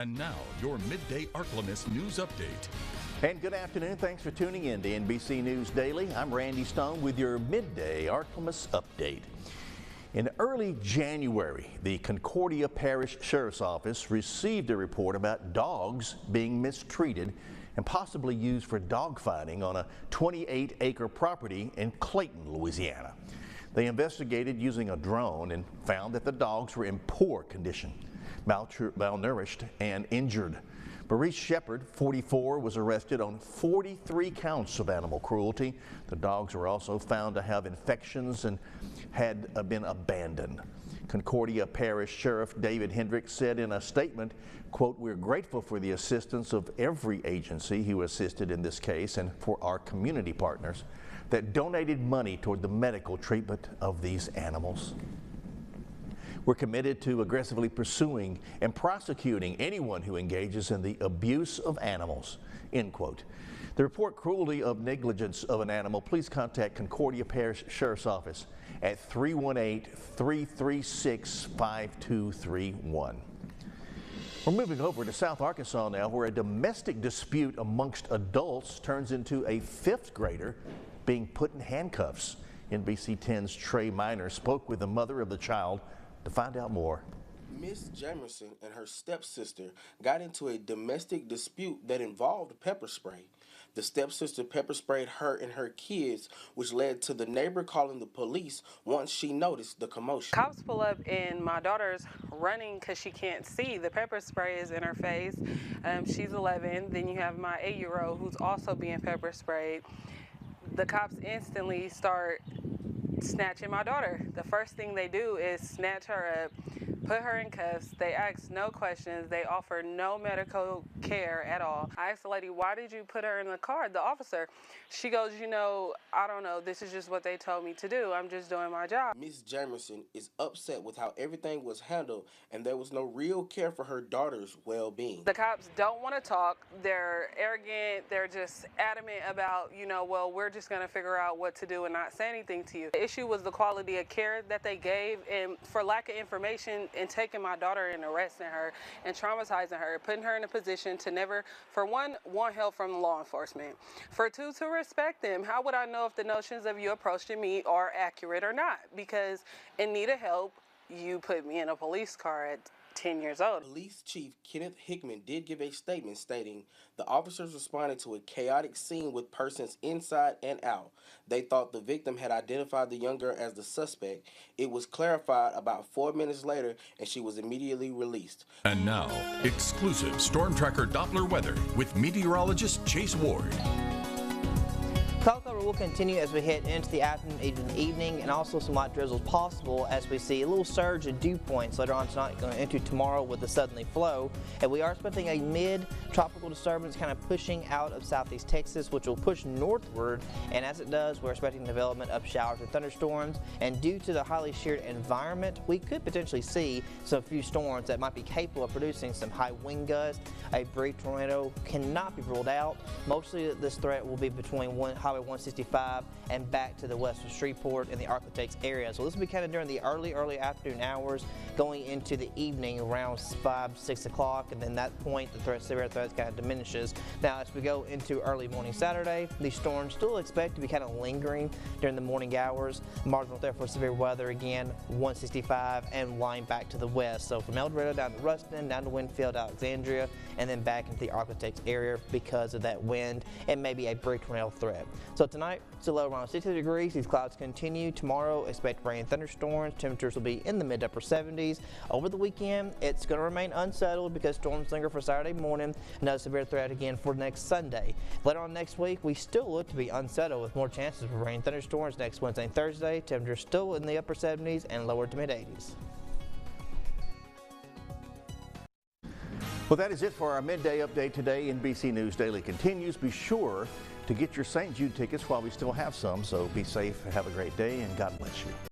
And now, your Midday Ark-La-Miss news update. And good afternoon. Thanks for tuning in to NBC News Daily. I'm Randy Stone with your Midday Ark-La-Miss update. In early January, the Concordia Parish Sheriff's Office received a report about dogs being mistreated and possibly used for dogfighting on a 28-acre property in Clayton, Louisiana. They investigated using a drone and found that the dogs were in poor condition, malnourished, and injured. Maurice Shepard, 44, was arrested on 43 counts of animal cruelty. The dogs were also found to have infections and had been abandoned. Concordia Parish Sheriff David Hendricks said in a statement, quote, "We're grateful for the assistance of every agency who assisted in this case and for our community partners that donated money toward the medical treatment of these animals. We're committed to aggressively pursuing and prosecuting anyone who engages in the abuse of animals," end quote. To report cruelty or negligence of an animal, please contact Concordia Parish Sheriff's Office at 318-336-5231. We're moving over to South Arkansas now, where a domestic dispute amongst adults turns into a fifth grader being put in handcuffs. NBC 10's Trey Miner spoke with the mother of the child to find out more. Miss Jamerson and her stepsister got into a domestic dispute that involved pepper spray. The stepsister pepper sprayed her and her kids, which led to the neighbor calling the police once she noticed the commotion. Cops pull up and my daughter's running because she can't see. The pepper spray is in her face. She's 11. Then you have my 8-year-old who's also being pepper sprayed. The cops instantly start snatching my daughter. The first thing they do is snatch her up, put her in cuffs. They ask no questions. They offer no medical care at all. I asked the lady, "Why did you put her in the car?" The officer, she goes, "You know, I don't know. This is just what they told me to do. I'm just doing my job." Miss Jamerson is upset with how everything was handled and there was no real care for her daughter's well-being. The cops don't want to talk. They're arrogant. They're just adamant about, you know, well, we're just going to figure out what to do and not say anything to you. The issue was the quality of care that they gave, and for lack of information and taking my daughter and arresting her and traumatizing her, putting her in a position to never, for one, want help from law enforcement, for two, to respect them. How would I know if the notions of you approaching me are accurate or not? Because in need of help, you put me in a police car at 10 years old. Police Chief Kenneth Hickman did give a statement stating the officers responded to a chaotic scene with persons inside and out. They thought the victim had identified the young girl as the suspect. It was clarified about 4 minutes later and she was immediately released. And now, exclusive Storm Tracker Doppler weather with meteorologist Chase Ward. Cloud cover will continue as we head into the afternoon, even evening, and also some light drizzles possible as we see a little surge in dew points later on tonight going into tomorrow with the southerly flow. And we are expecting a mid-tropical disturbance kind of pushing out of southeast Texas, which will push northward. And as it does, we're expecting development of showers and thunderstorms. And due to the highly sheared environment, we could potentially see some few storms that might be capable of producing some high wind gusts. A brief tornado cannot be ruled out. Mostly this threat will be between Highway 165 and back to the west of Shreveport in the Ark-La-Miss area. So this will be kind of during the early afternoon hours going into the evening around 5, 6 o'clock, and then that point the severe threat kind of diminishes. Now as we go into early morning Saturday, these storms still expect to be kind of lingering during the morning hours. Marginal threat for severe weather again, 165 and lying back to the west. So from El Dorado down to Ruston, down to Winfield, Alexandria, and then back into the Ark-La-Miss area because of that wind and maybe a brief tornado threat. So tonight, still low around 60 degrees. These clouds continue. Tomorrow, expect rain and thunderstorms. Temperatures will be in the mid-upper 70s. Over the weekend, it's going to remain unsettled because storms linger for Saturday morning. Another severe threat again for next Sunday. Later on next week, we still look to be unsettled with more chances of rain and thunderstorms next Wednesday and Thursday. Temperatures still in the upper 70s and lower to mid-80s. Well, that is it for our midday update today. NBC News Daily continues. Be sure to get your St. Jude tickets while we still have some. So be safe, have a great day, and God bless you.